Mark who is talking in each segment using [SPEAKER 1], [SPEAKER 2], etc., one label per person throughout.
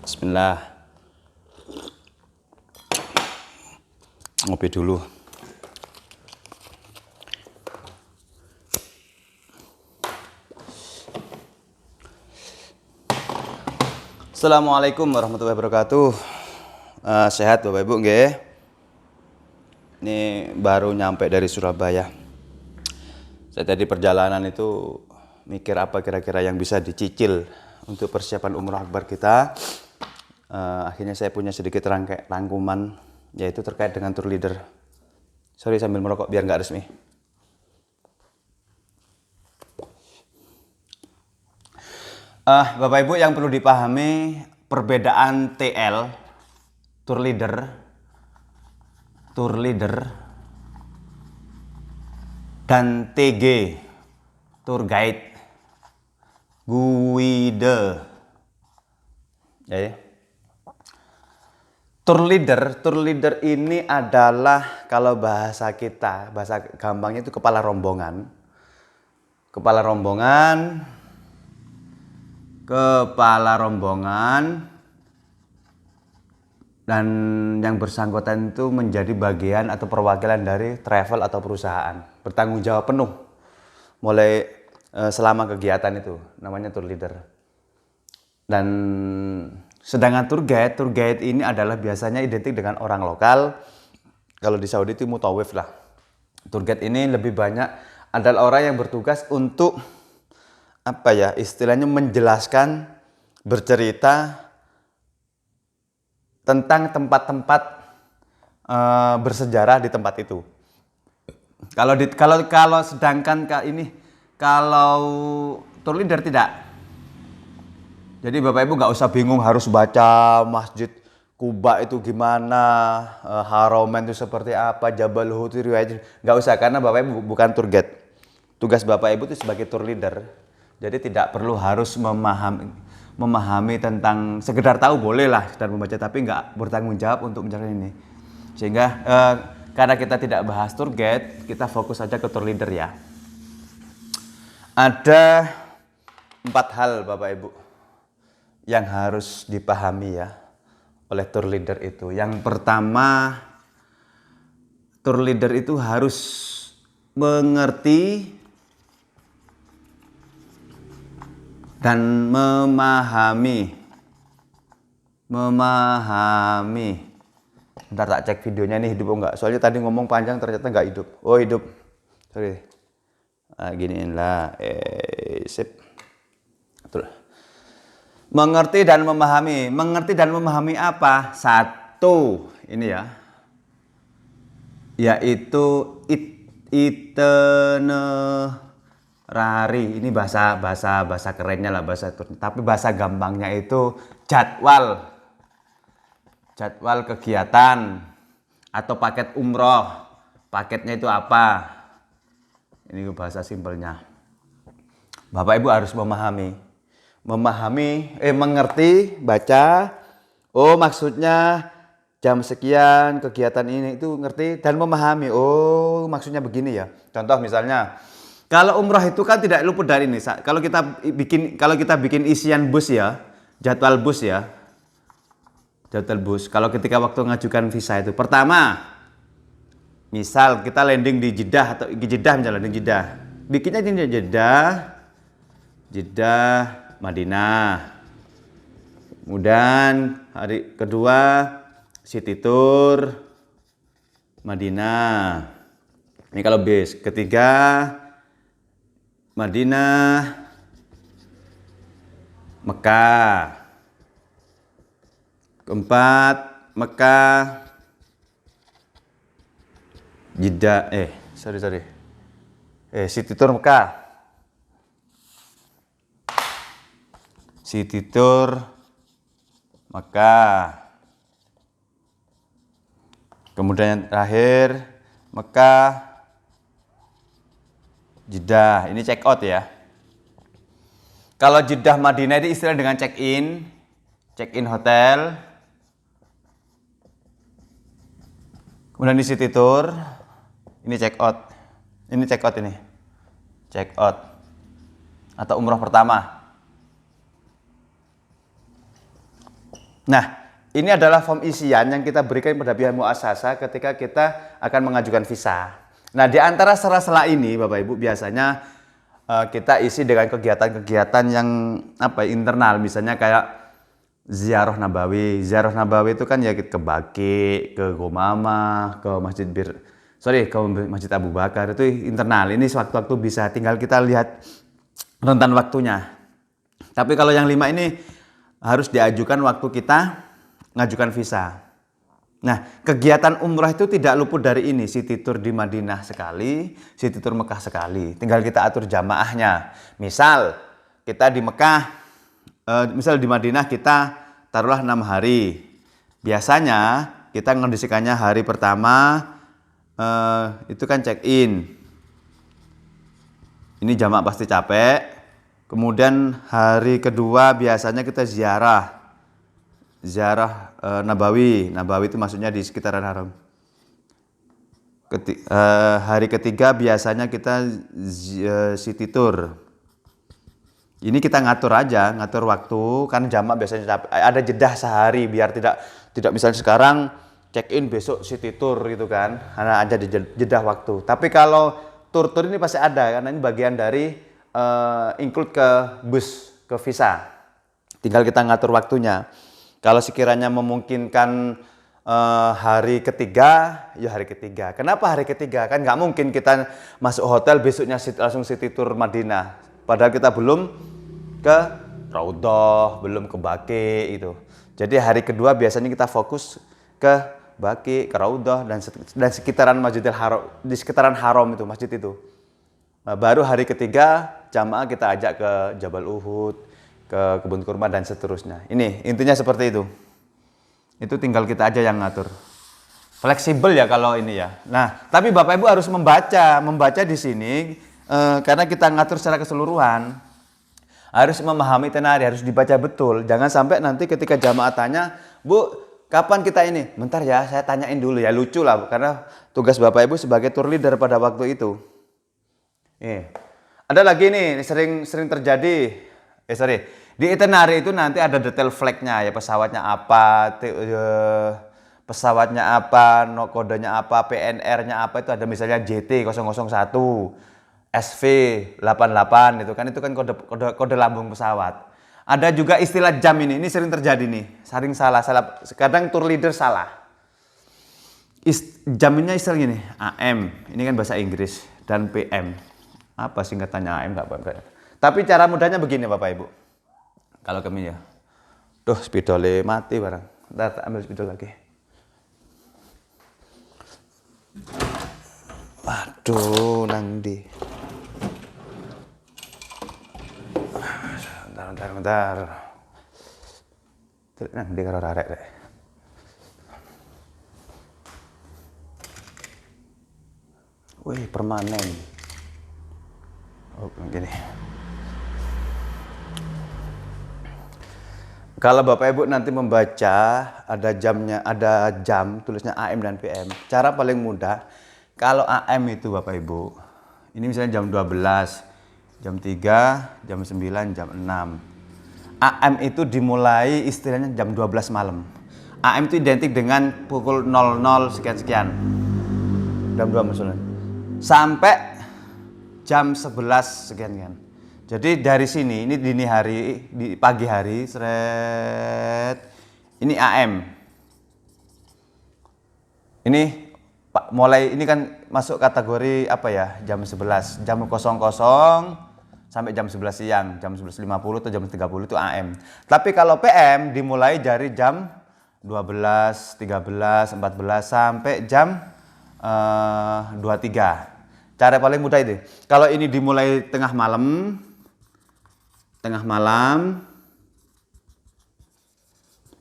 [SPEAKER 1] Bismillah. Ngopi dulu. Assalamualaikum warahmatullahi wabarakatuh. Sehat Bapak Ibu nggih? Ini baru nyampe dari Surabaya. Saya tadi perjalanan itu mikir apa kira-kira yang bisa dicicil untuk persiapan umroh akbar kita. Akhirnya saya punya sedikit rangkuman, yaitu terkait dengan tour leader. Sorry sambil merokok biar nggak resmi. Bapak Ibu, yang perlu dipahami perbedaan TL, tour leader, dan TG, tour guide, guide. Ya. Tour leader ini adalah, kalau bahasa kita, bahasa gampangnya itu kepala rombongan. Kepala rombongan dan yang bersangkutan itu menjadi bagian atau perwakilan dari travel atau perusahaan, bertanggung jawab penuh mulai selama kegiatan itu, namanya tour leader. Dan sedangkan tour guide ini adalah biasanya identik dengan orang lokal. Kalau di Saudi itu mutawif lah. Tour guide ini lebih banyak adalah orang yang bertugas untuk istilahnya menjelaskan, bercerita tentang tempat-tempat bersejarah di tempat itu. Kalau sedangkan kalau tour leader tidak. Jadi Bapak Ibu nggak usah bingung harus baca Masjid Kuba itu gimana, Haromen itu seperti apa, Jabal Uhud itu riwayat, nggak usah, karena Bapak Ibu bukan tour guide. Tugas Bapak Ibu itu sebagai tour leader. Jadi tidak perlu harus memahami tentang, sekedar tahu boleh lah sekedar membaca, tapi nggak bertanggung jawab untuk menjalankan ini. Sehingga karena kita tidak bahas tour guide, kita fokus saja ke tour leader ya. Ada 4 hal Bapak Ibu yang harus dipahami ya oleh tour leader itu. Yang pertama, tour leader itu harus mengerti dan memahami. Bentar tak cek videonya nih hidup enggak. Soalnya tadi ngomong panjang ternyata enggak hidup. Oh hidup. Sorry. Nah, giniin lah. Sip. Terus. Mengerti dan memahami. Mengerti dan memahami apa? Satu, ini ya. Yaitu itinerary. Ini bahasa kerennya lah, tapi bahasa gampangnya itu jadwal kegiatan atau paket umroh. Paketnya itu apa? Ini bahasa simpelnya. Bapak Ibu harus mengerti, baca. Oh, maksudnya jam sekian kegiatan ini, itu ngerti dan memahami. Oh, maksudnya begini ya. Contoh misalnya, kalau umroh itu kan tidak luput dari ini. Kalau kita bikin isian bus ya, jadwal bus. Kalau ketika waktu mengajukan visa itu, pertama, misal kita landing di Jeddah atau misalnya di Jeddah. Bikinnya di Jeddah, Madinah. Kemudian hari kedua city tour Madinah. Ini kalau bis. Ketiga Madinah, Mekah. Keempat Mekah, Jeddah. City tour Mekah. City tour Mekah. Kemudian yang terakhir Mekah, Jeddah. Ini check out ya. Kalau Jeddah Madinah itu istilah dengan check in hotel. Kemudian di city tour ini check out. Check out atau umroh pertama. Nah, ini adalah form isian yang kita berikan pada pihak muasasa ketika kita akan mengajukan visa. Nah, di antara sela-sela ini, Bapak Ibu, biasanya kita isi dengan kegiatan-kegiatan yang internal, misalnya kayak ziarah Nabawi. Ziarah Nabawi itu kan ya ke Baqi, ke Gomama, ke ke Masjid Abu Bakar, itu internal. Ini sewaktu-waktu bisa, tinggal kita lihat rentan waktunya. Tapi kalau yang 5 ini harus diajukan waktu kita ngajukan visa. Nah, kegiatan umrah itu tidak luput dari ini. City tour di Madinah sekali, city tour Mekah sekali. Tinggal kita atur jamaahnya. Misal kita di Mekah, misal di Madinah kita taruhlah 6 hari. Biasanya kita mengondisikannya hari pertama itu kan check in. Ini jamaah pasti capek. Kemudian hari kedua biasanya kita ziarah Nabawi. Nabawi itu maksudnya di sekitaran haram. Hari ketiga biasanya kita city tour. Ini kita ngatur aja, ngatur waktu, kan jamaah biasanya ada jeda sehari biar tidak misalnya sekarang check in besok city tour gitu kan, karena ada jeda waktu. Tapi kalau tur-tur ini pasti ada, karena ini bagian dari include ke bus, ke visa. Tinggal kita ngatur waktunya. Kalau sekiranya memungkinkan hari ketiga, ya hari ketiga. Kenapa hari ketiga? Kan nggak mungkin kita masuk hotel besoknya langsung city tour Madinah. Padahal kita belum ke Raudhah, belum ke Baqi itu. Jadi hari kedua biasanya kita fokus ke Baqi, ke Raudhah dan sekitaran Masjidil Haram, di sekitaran haram itu, masjid itu. Baru hari ketiga jamaah kita ajak ke Jabal Uhud, ke kebun kurma dan seterusnya. Ini intinya seperti itu. Itu tinggal kita aja yang ngatur. Fleksibel ya kalau ini ya. Nah, tapi Bapak Ibu harus membaca di sini karena kita ngatur secara keseluruhan. Harus memahami tenari, harus dibaca betul. Jangan sampai nanti ketika jamaah tanya, "Bu, kapan kita ini?" "Bentar ya, saya tanyain dulu ya." Lucu lah, karena tugas Bapak Ibu sebagai tour leader pada waktu itu. Ada lagi nih sering terjadi. Di itinerary itu nanti ada detail flag-nya ya, pesawatnya apa, kodenya apa, PNR-nya apa, itu ada misalnya JT001, SV88 itu kan kode lambung pesawat. Ada juga istilah jam ini sering terjadi nih, sering salah. Kadang tour leader salah. Jamnya istilah gini, AM, ini kan bahasa Inggris, dan PM. Apa singkatannya AM enggak. Tapi cara mudahnya begini Bapak Ibu. Kalau kami ya, spidolnya mati barang. Ntar tak ambil spidol lagi. Waduh, nangdi. Bentar. Nangdi karo rarek rek. Wih, permanen. Oh, gini. Kalau Bapak Ibu nanti membaca ada jamnya, ada jam tulisnya AM dan PM. Cara paling mudah, kalau AM itu Bapak Ibu, ini misalnya jam 12, jam 3, jam 9, jam 6. AM itu dimulai istilahnya jam 12 malam. AM itu identik dengan pukul 00 sekian-sekian. Jam 2 maksudnya. Sampai jam 11 sekian-sekian. Jadi dari sini, ini dini hari, di pagi hari, ini AM. Ini mulai, ini kan masuk kategori apa ya, jam 11, jam 00 sampai jam 11 siang, jam 11.50 atau jam 30 itu AM. Tapi kalau PM dimulai dari jam 12, 13, 14 sampai jam 23. Cara paling mudah itu. Kalau ini dimulai tengah malam.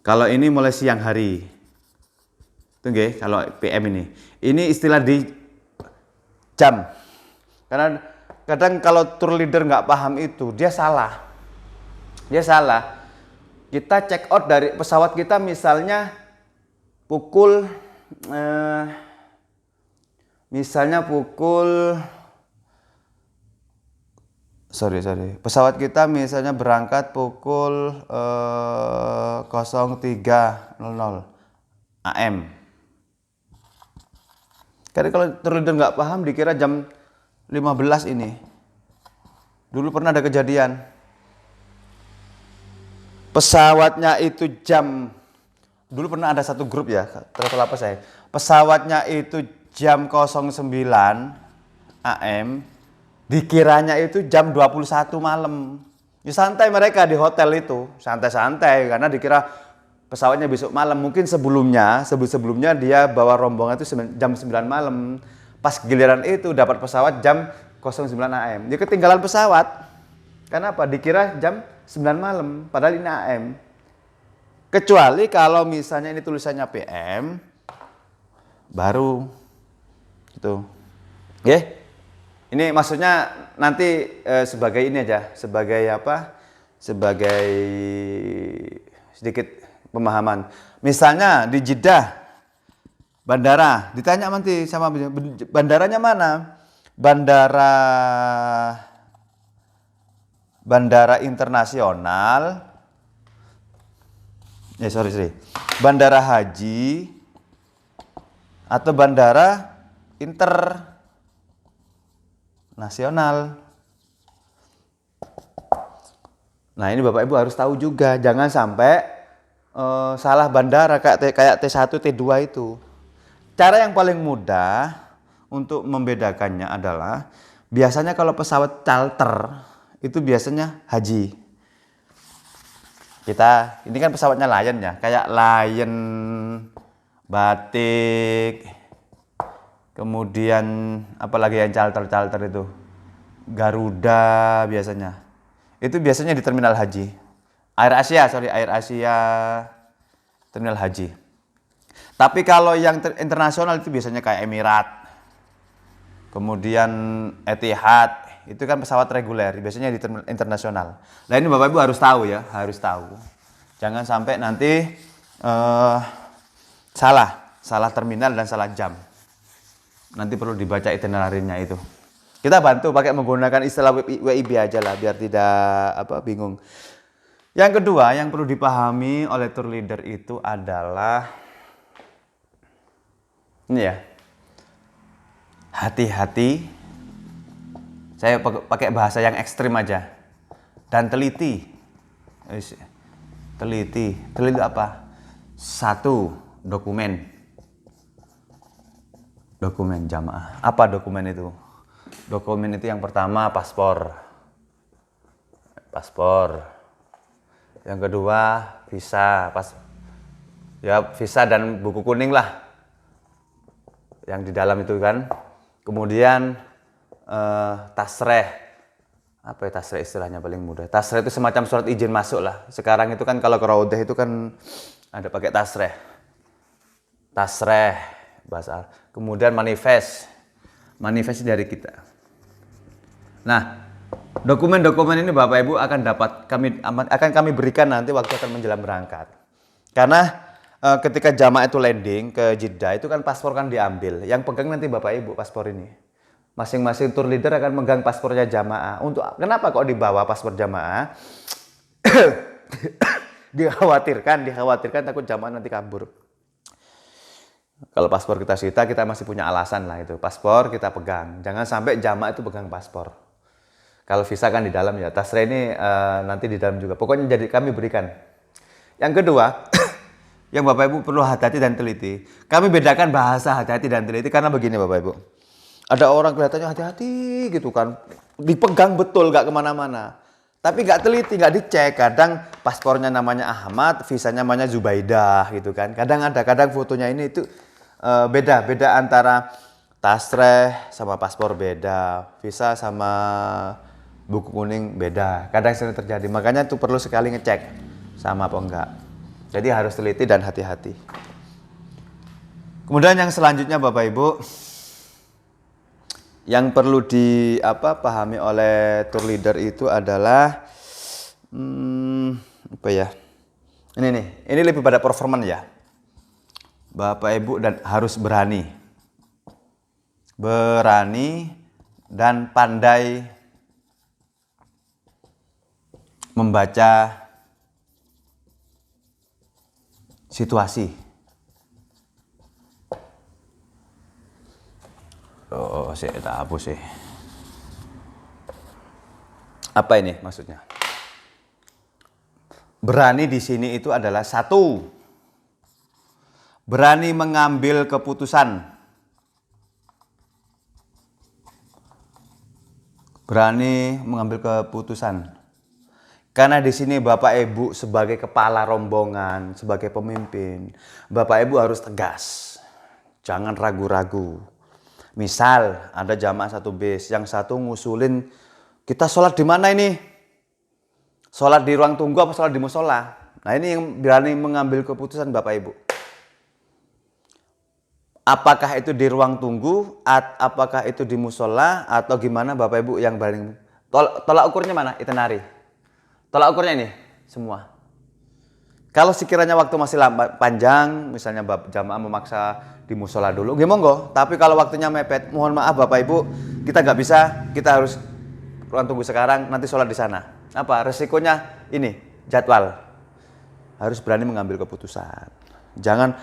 [SPEAKER 1] Kalau ini mulai siang hari. Tunggu, kalau PM ini. Ini istilah di jam. Karena kadang kalau tour leader nggak paham itu, dia salah. Kita check out dari pesawat kita misalnya pukul sorry. Pesawat kita misalnya berangkat pukul 03.00 AM. Karena kalau terlalu nggak paham dikira jam 15 ini. Dulu pernah ada kejadian. Pesawatnya itu dulu pernah ada satu grup ya, travel apa saya. Pesawatnya itu jam 09 AM, dikiranya itu jam 21 malam. Ya santai mereka di hotel itu, santai-santai karena dikira pesawatnya besok malam. Mungkin sebelumnya dia bawa rombongan itu jam 9 malam. Pas giliran itu dapat pesawat jam 09 AM. Dia ketinggalan pesawat. Kenapa? Dikira jam 9 malam, padahal ini AM. Kecuali kalau misalnya ini tulisannya PM, baru gitu. Oke? Ini maksudnya nanti sebagai ini aja, sebagai apa? Sebagai sedikit pemahaman. Misalnya di Jeddah, bandara, ditanya nanti sama bandaranya mana? Bandara internasional, bandara haji atau bandara internasional. Nah ini Bapak Ibu harus tahu juga, jangan sampai salah bandara kayak T1, T2 itu. Cara yang paling mudah untuk membedakannya adalah biasanya kalau pesawat charter itu biasanya haji. Ini kan pesawatnya Lion ya, kayak Lion, Batik, kemudian apalagi yang charter itu, Garuda biasanya. Itu biasanya di terminal haji. Air Asia, terminal haji. Tapi kalau yang internasional itu biasanya kayak Emirat, kemudian Etihad, itu kan pesawat reguler, biasanya di terminal internasional. Nah ini Bapak Ibu harus tahu ya, harus tahu. Jangan sampai nanti salah terminal dan salah jam. Nanti perlu dibaca itinerary-nya itu. Kita bantu pakai menggunakan istilah WIB aja lah, biar tidak bingung. Yang kedua yang perlu dipahami oleh tour leader itu adalah ini ya, hati-hati. Saya pakai bahasa yang ekstrim aja. Dan teliti. Teliti apa? 1, dokumen jamaah. Apa dokumen itu? Dokumen itu yang pertama paspor. Yang kedua visa. Visa dan buku kuning lah. Yang di dalam itu kan. Kemudian tasreh. Apa ya tasreh istilahnya paling mudah? Tasreh itu semacam surat izin masuk lah. Sekarang itu kan kalau ke Raudah itu kan ada pakai tasreh. Tasreh bahasa. Kemudian manifest dari kita. Nah, dokumen-dokumen ini Bapak Ibu akan kami berikan nanti waktu akan menjelang berangkat. Karena ketika jamaah itu landing ke Jeddah itu kan paspor kan diambil. Yang pegang nanti Bapak Ibu paspor ini. Masing-masing tour leader akan megang paspornya jamaah. Kenapa kok dibawa paspor jamaah? dikhawatirkan takut jamaah nanti kabur. Kalau paspor kita sita, kita masih punya alasan lah itu. Paspor kita pegang. Jangan sampai jamaah itu pegang paspor. Kalau visa kan di dalam ya. Tasreh ini nanti di dalam juga. Pokoknya jadi kami berikan. Yang kedua, yang Bapak Ibu perlu hati-hati dan teliti. Kami bedakan bahasa hati-hati dan teliti karena begini Bapak Ibu. Ada orang kelihatannya hati-hati gitu kan. Dipegang betul gak kemana-mana. Tapi gak teliti, gak dicek. Kadang paspornya namanya Ahmad, visanya namanya Zubaidah gitu kan. Kadang fotonya ini itu beda antara tasreh sama paspor beda. Visa sama buku kuning beda. Kadang sering terjadi. Makanya itu perlu sekali ngecek sama apa enggak. Jadi harus teliti dan hati-hati. Kemudian yang selanjutnya Bapak Ibu, yang perlu dipahami oleh tour leader itu adalah Ini lebih pada performan ya. Bapak Ibu dan harus berani dan pandai membaca situasi. Oh, saya tak hapus sih. Apa ini maksudnya? Berani di sini itu adalah satu, berani mengambil keputusan. Berani mengambil keputusan. Karena di sini Bapak Ibu sebagai kepala rombongan, sebagai pemimpin, Bapak Ibu harus tegas. Jangan ragu-ragu. Misal ada jamaah satu bis, yang satu ngusulin, kita sholat di mana ini? Sholat di ruang tunggu apa sholat di musola? Nah, ini yang berani mengambil keputusan Bapak Ibu. Apakah itu di ruang tunggu, apakah itu di musola, atau gimana Bapak Ibu yang berani? Tolak ukurnya mana? Itinerary. Tolak ukurnya ini semua. Kalau sekiranya waktu masih panjang, misalnya jamaah memaksa di musola dulu, monggo. Tapi kalau waktunya mepet, mohon maaf Bapak Ibu, kita nggak bisa, kita harus ruang tunggu sekarang, nanti sholat di sana. Apa resikonya? Ini jadwal. Harus berani mengambil keputusan. Jangan,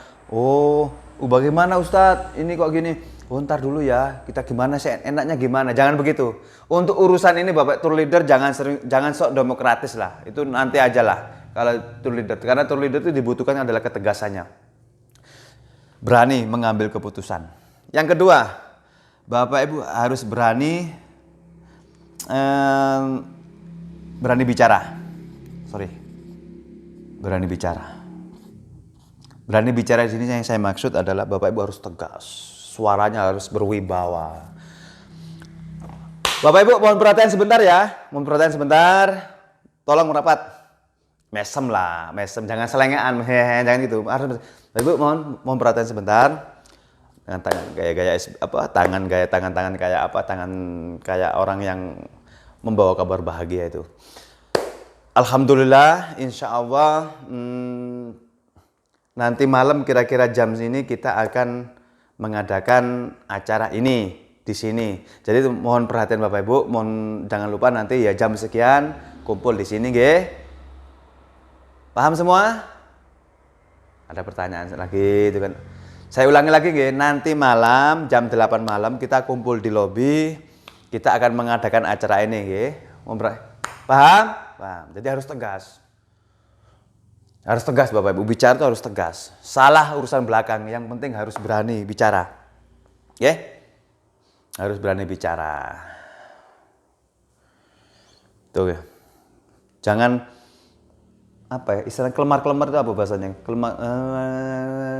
[SPEAKER 1] bagaimana Ustadz? Ini kok gini? Oh, ntar dulu ya, kita gimana sih, enaknya gimana? Jangan begitu. Untuk urusan ini Bapak tour leader jangan sok demokratis lah. Itu nanti aja lah kalau tour leader. Karena tour leader itu dibutuhkan adalah ketegasannya. Berani mengambil keputusan. Yang kedua, Bapak Ibu harus berani bicara. Berani bicara. Berani bicara di sini yang saya maksud adalah Bapak Ibu harus tegas. Suaranya harus berwibawa. Bapak Ibu mohon perhatian sebentar ya. Mohon perhatian sebentar. Tolong merapat. Mesem lah, mesem. Jangan selengean. Jangan gitu. Bapak Ibu mohon perhatian sebentar. Dengan tangan gaya-gaya tangan kayak apa? Tangan kayak orang yang membawa kabar bahagia itu. Alhamdulillah, insya Allah nanti malam kira-kira jam sini kita akan mengadakan acara ini di sini. Jadi mohon perhatian Bapak Ibu, jangan lupa nanti ya jam sekian kumpul di sini, nggih. Paham semua? Ada pertanyaan lagi itu kan. Saya ulangi lagi nggih, nanti malam jam 8 malam kita kumpul di lobi. Kita akan mengadakan acara ini nggih. Paham? Paham. Jadi harus tegas. Harus tegas Bapak Ibu, bicara itu harus tegas. Salah urusan belakang, yang penting harus berani bicara. Ya? Harus berani bicara. Tuh ya. Jangan istilah kelemar-kelemar itu apa bahasanya?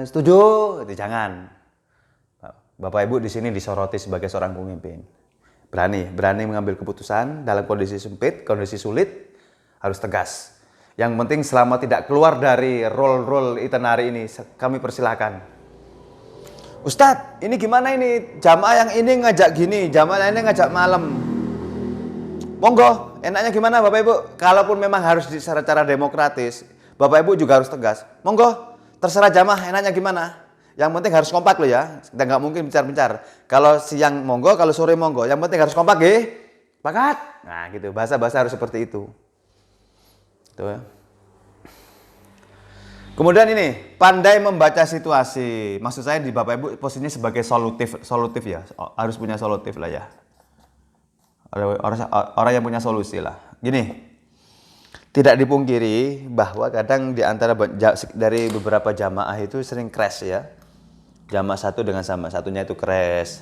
[SPEAKER 1] Setuju? Itu jangan. Bapak Ibu di sini disoroti sebagai seorang pemimpin. Berani mengambil keputusan dalam kondisi sempit, kondisi sulit, harus tegas. Yang penting selama tidak keluar dari role itinerary ini, kami persilahkan. Ustadz, ini gimana ini? Jamaah yang ini ngajak gini, jamaah yang ini ngajak malam. Monggo, enaknya gimana Bapak Ibu? Kalaupun memang harus secara demokratis, Bapak Ibu juga harus tegas. Monggo, terserah jamaah enaknya gimana. Yang penting harus kompak loh ya. Kita nggak mungkin bencar-bencar. Kalau siang monggo, kalau sore monggo. Yang penting harus kompak ya. Sepakat? Nah gitu, bahasa-bahasa harus seperti itu. Tuh. Kemudian ini, pandai membaca situasi. Maksud saya di Bapak Ibu posisinya sebagai solutif ya. Harus punya solutif lah ya. Orang yang punya solusi lah. Gini, tidak dipungkiri bahwa kadang di antara dari beberapa jamaah itu sering crash ya. Jamaah satu dengan sama satunya itu crash.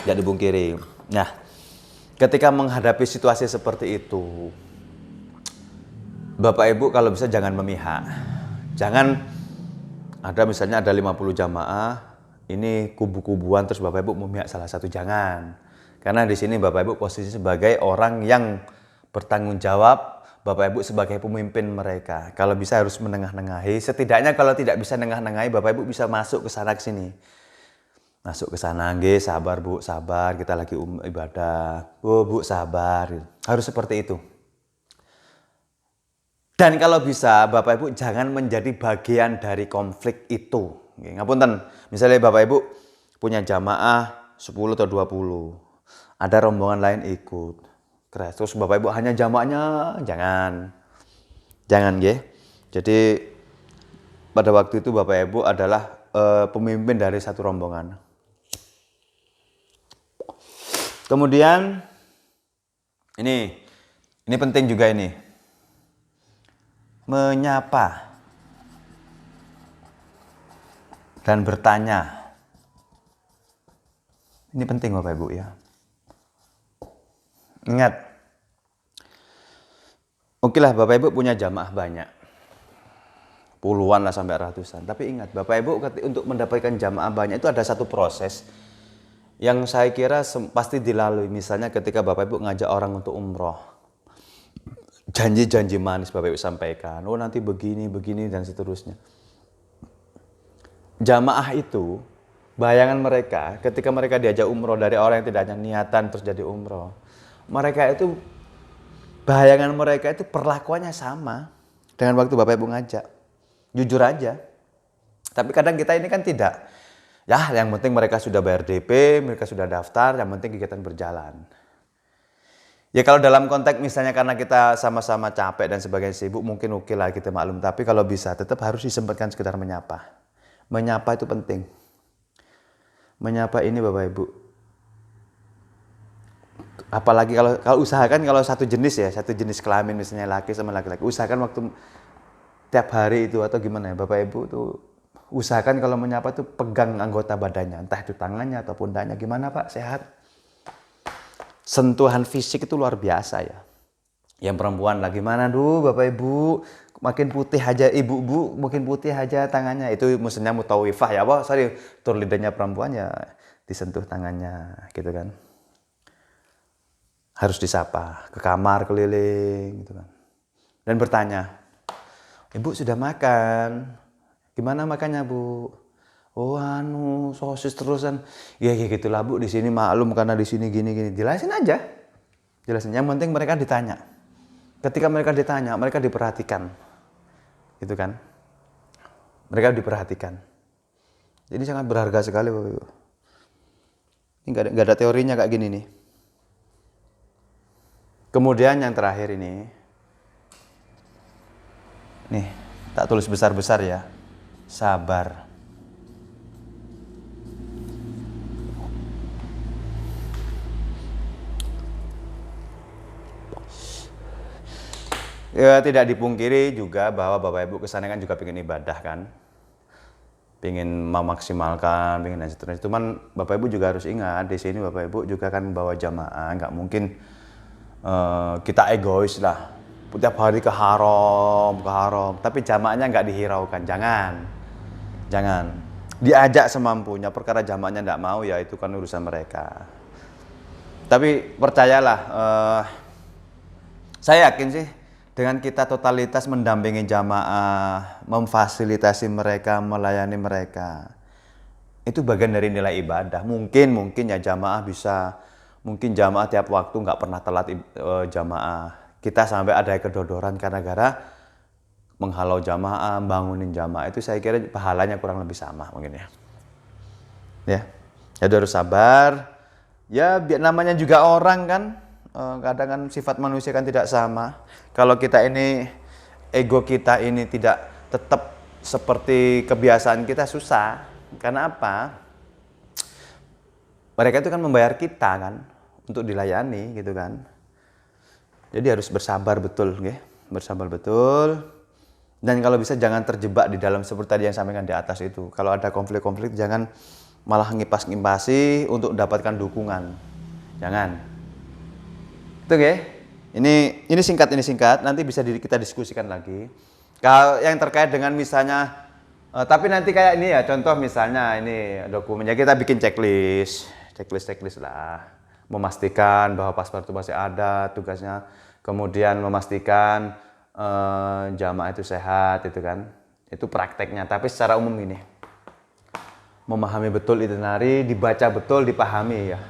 [SPEAKER 1] Tidak dipungkiri. Nah, ketika menghadapi situasi seperti itu, Bapak Ibu kalau bisa jangan memihak. Jangan misalnya ada 50 jamaah, ini kubu-kubuan terus Bapak Ibu memihak salah satu, jangan. Karena di sini Bapak Ibu posisi sebagai orang yang bertanggung jawab, Bapak Ibu sebagai pemimpin mereka. Kalau bisa harus menengah-nengahi, setidaknya kalau tidak bisa nengah-nengahi, Bapak Ibu bisa masuk ke sana ke sini. Masuk ke sana, nggih, sabar Bu, sabar, kita lagi ibadah. Bu, sabar. Harus seperti itu. Dan kalau bisa, Bapak Ibu jangan menjadi bagian dari konflik itu. Ngapunten, misalnya Bapak Ibu punya jamaah 10 atau 20. Ada rombongan lain ikut. keras. Terus Bapak Ibu hanya jamaknya, jangan nggih. Jadi pada waktu itu Bapak Ibu adalah pemimpin dari satu rombongan. Kemudian ini penting juga ini. Menyapa dan bertanya. Ini penting Bapak Ibu ya. Ingat, oke lah Bapak Ibu punya jamaah banyak. Puluhan lah sampai ratusan. Tapi ingat Bapak Ibu untuk mendapatkan jamaah banyak itu ada satu proses yang saya kira pasti dilalui. Misalnya ketika Bapak Ibu ngajak orang untuk umroh. Janji-janji manis Bapak Ibu sampaikan. Oh nanti begini, dan seterusnya. Jamaah itu, bayangan mereka ketika mereka diajak umroh dari orang yang tidak ada niatan terus jadi umroh. Bayangan mereka itu perlakuannya sama dengan waktu Bapak Ibu ngajak. Jujur aja. Tapi kadang kita ini kan tidak. Ya yang penting mereka sudah bayar DP, mereka sudah daftar, yang penting kegiatan berjalan. Ya kalau dalam konteks misalnya karena kita sama-sama capek dan sebagainya sibuk mungkin oke lah kita maklum. Tapi kalau bisa tetap harus disempatkan sekedar menyapa. Menyapa itu penting. Menyapa ini Bapak Ibu. Apalagi kalau usahakan kalau satu jenis kelamin misalnya laki sama laki-laki. Usahakan waktu tiap hari itu atau gimana ya Bapak Ibu tuh usahakan kalau menyapa tuh pegang anggota badannya. Entah itu tangannya atau pundaknya. Gimana Pak? Sehat? Sentuhan fisik itu luar biasa ya. Yang perempuan lah gimana Bapak Ibu makin putih aja ibu-ibu makin putih aja tangannya itu maksudnya mutawifah ya tur lidahnya perempuan ya disentuh tangannya gitu kan. Harus disapa ke kamar keliling gitu kan. Dan bertanya, "Ibu sudah makan? Gimana makannya, Bu?" "Oh, sosis terusan." Ya gitulah, Bu. Di sini maklum karena di sini gini-gini. Jelasin aja. Jelasin. Yang penting mereka ditanya. Ketika mereka ditanya, mereka diperhatikan. Gitu kan? Mereka diperhatikan. Jadi sangat berharga sekali, Bapak Ibu. Ini enggak ada teorinya kayak gini nih. Kemudian yang terakhir ini. Nih, tak tulis besar-besar ya. Sabar. Ya, tidak dipungkiri juga bahwa Bapak Ibu kesana kan juga pengen ibadah kan. Pengen memaksimalkan, pengen dan seterusnya. Cuman Bapak Ibu juga harus ingat di sini Bapak Ibu juga kan membawa jamaah, nggak mungkin kita egois lah. Tiap hari ke haram. Tapi jamaahnya nggak dihiraukan, jangan. Diajak semampunya, perkara jamaahnya nggak mau ya itu kan urusan mereka. Tapi percayalah, saya yakin sih dengan kita totalitas mendampingi jamaah, memfasilitasi mereka, melayani mereka, itu bagian dari nilai ibadah. Mungkin ya jamaah bisa, mungkin jamaah tiap waktu nggak pernah telat jamaah. Kita sampai ada kedodoran karena gara menghalau jamaah, bangunin jamaah itu saya kira pahalanya kurang lebih sama mungkin ya. Ya, jadi harus sabar. Ya, biar namanya juga orang kan. Kadang kan sifat manusia kan tidak sama. Kalau kita ini ego kita ini tidak tetap seperti kebiasaan kita susah. Karena apa? Mereka itu kan membayar kita kan untuk dilayani gitu kan. Jadi harus bersabar betul, nggih. Bersabar betul. Dan kalau bisa jangan terjebak di dalam seperti tadi yang sampaikan di atas itu. Kalau ada konflik-konflik jangan malah ngipas-ngipasi untuk mendapatkan dukungan. Jangan. Itu ya. Ini singkat, nanti bisa kita diskusikan lagi. Kalau yang terkait dengan misalnya, tapi nanti kayak ini ya, contoh misalnya ini dokumennya kita bikin checklist lah, memastikan bahwa paspor itu masih ada, tugasnya, kemudian memastikan jamaah itu sehat, itu kan, itu prakteknya. Tapi secara umum ini, memahami betul itinerary, dibaca betul, dipahami ya.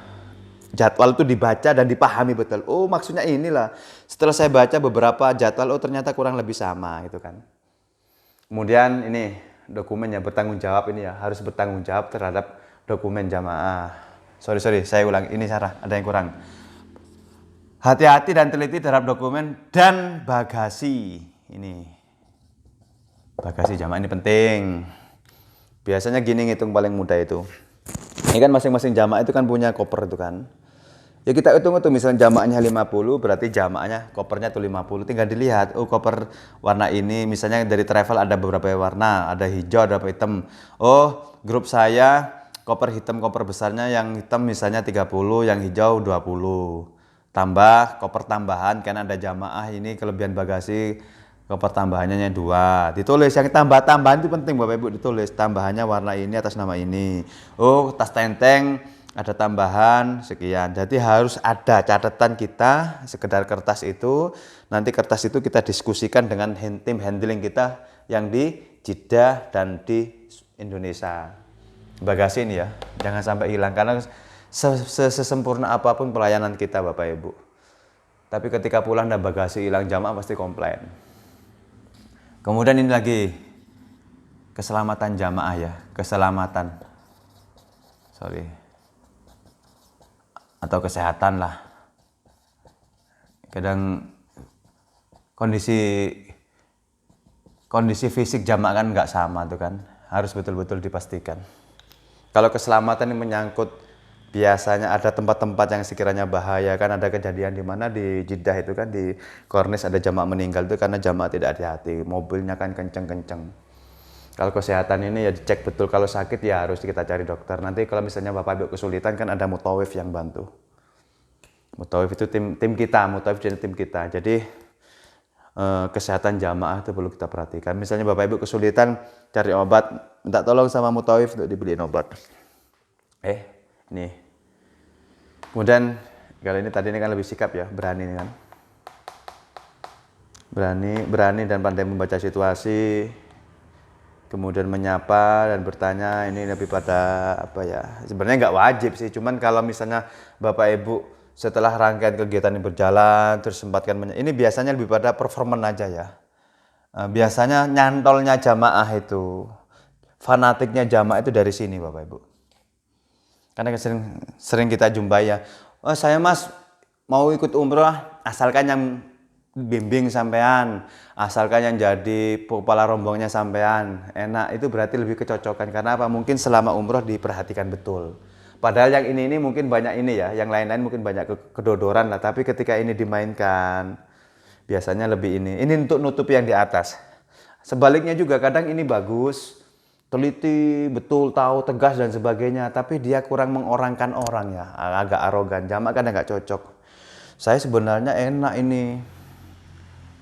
[SPEAKER 1] Jadwal itu dibaca dan dipahami betul. Oh maksudnya inilah. Setelah saya baca beberapa jadwal, oh ternyata kurang lebih sama gitu kan. Kemudian ini dokumennya bertanggung jawab ini ya. Harus bertanggung jawab terhadap dokumen jamaah. Sorry, saya ulang. Ini Sarah, ada yang kurang. Hati-hati dan teliti terhadap dokumen dan bagasi. Ini bagasi jamaah ini penting. Biasanya gini ngitung paling mudah itu. Ini kan masing-masing jamaah itu kan punya koper itu kan. Ya kita hitung itu misalnya jamaahnya 50 berarti jamaahnya kopernya tuh 50. Tinggal dilihat, oh koper warna ini misalnya dari travel ada beberapa warna, ada hijau, ada hitam. Oh, grup saya koper hitam, koper besarnya yang hitam misalnya 30, yang hijau 20. Tambah koper tambahan karena ada jamaah ini kelebihan bagasi, koper tambahannya 2. Ditulis yang tambah-tambahan itu penting Bapak Ibu, ditulis tambahannya warna ini atas nama ini. Oh, tas tenteng ada tambahan sekian. Jadi harus ada catatan kita, sekedar kertas itu. Nanti kertas itu kita diskusikan dengan tim handling kita yang di Jeddah dan di Indonesia. Bagasi ini ya, jangan sampai hilang karena sesempurna apapun pelayanan kita Bapak Ibu. Tapi ketika pulang dan bagasi hilang jamaah pasti komplain. Kemudian ini lagi keselamatan jamaah ya, keselamatan. Atau kesehatan lah. Kadang kondisi fisik jamaah kan nggak sama tuh kan, harus betul-betul dipastikan. Kalau keselamatan ini menyangkut biasanya ada tempat-tempat yang sekiranya bahaya kan, ada kejadian di mana di Jeddah itu kan di Kornis ada jamaah meninggal itu karena jamaah tidak hati-hati, mobilnya kan kenceng-kenceng. Kalau kesehatan ini ya dicek betul, kalau sakit ya harus kita cari dokter. Nanti kalau misalnya Bapak Ibu kesulitan kan ada mutawif yang bantu. Mutawif itu tim kita, mutawif jadi tim kita. Jadi kesehatan jamaah itu perlu kita perhatikan. Misalnya Bapak Ibu kesulitan cari obat, minta tolong sama mutawif untuk dibeliin obat. Ini. Kemudian kalau ini tadi ini kan lebih sikap ya, berani kan. Berani dan pandai membaca situasi. Kemudian menyapa dan bertanya, ini lebih pada apa ya, sebenarnya nggak wajib sih, cuman kalau misalnya Bapak Ibu setelah rangkaian kegiatan ini berjalan terus sempatkan ini biasanya lebih pada performan aja ya. Biasanya nyantolnya jamaah itu, fanatiknya jamaah itu dari sini Bapak Ibu, karena sering kita jumpai ya, oh saya mas mau ikut umroh asalkan yang bimbing sampean, asalkan yang jadi kepala rombongnya sampean, enak. Itu berarti lebih kecocokan karena apa? Mungkin selama umroh diperhatikan betul. Padahal yang ini mungkin banyak ini ya, yang lain-lain mungkin banyak kedodoran lah. Tapi ketika ini dimainkan, biasanya lebih ini. Ini untuk nutupi yang di atas. Sebaliknya juga kadang ini bagus, teliti, betul, tahu, tegas dan sebagainya. Tapi dia kurang mengorangkan orang ya, agak arogan. Jamaah kan nggak cocok. Saya sebenarnya enak ini.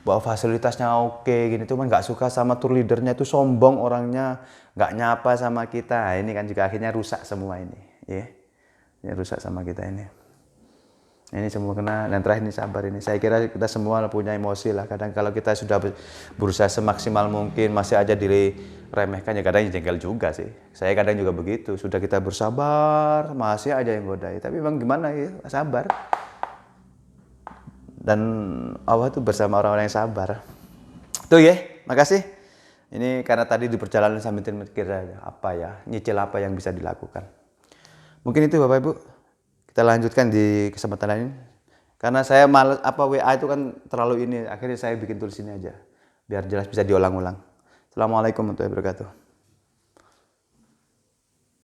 [SPEAKER 1] Bahwa fasilitasnya oke gini, cuman nggak suka sama tour leadernya itu sombong orangnya, nggak nyapa sama kita. Ini kan juga akhirnya rusak semua ini, ya. Ini rusak sama kita ini. Ini semua kena, dan terakhir ini sabar ini. Saya kira kita semua punya emosi lah. Kadang kalau kita sudah berusaha semaksimal mungkin masih aja diremehkan ya kadang jengkel juga sih. Saya kadang juga begitu. Sudah kita bersabar, masih aja yang godai. Tapi memang gimana ya, sabar. Dan Allah itu bersama orang-orang yang sabar. Tuh ya, makasih. Ini karena tadi di perjalanan sambil mikir apa ya, nyicil apa yang bisa dilakukan. Mungkin itu Bapak Ibu. Kita lanjutkan di kesempatan lain. Karena saya males WA itu kan terlalu ini, akhirnya saya bikin tulis ini aja. Biar jelas bisa diulang-ulang. Assalamualaikum warahmatullahi wabarakatuh.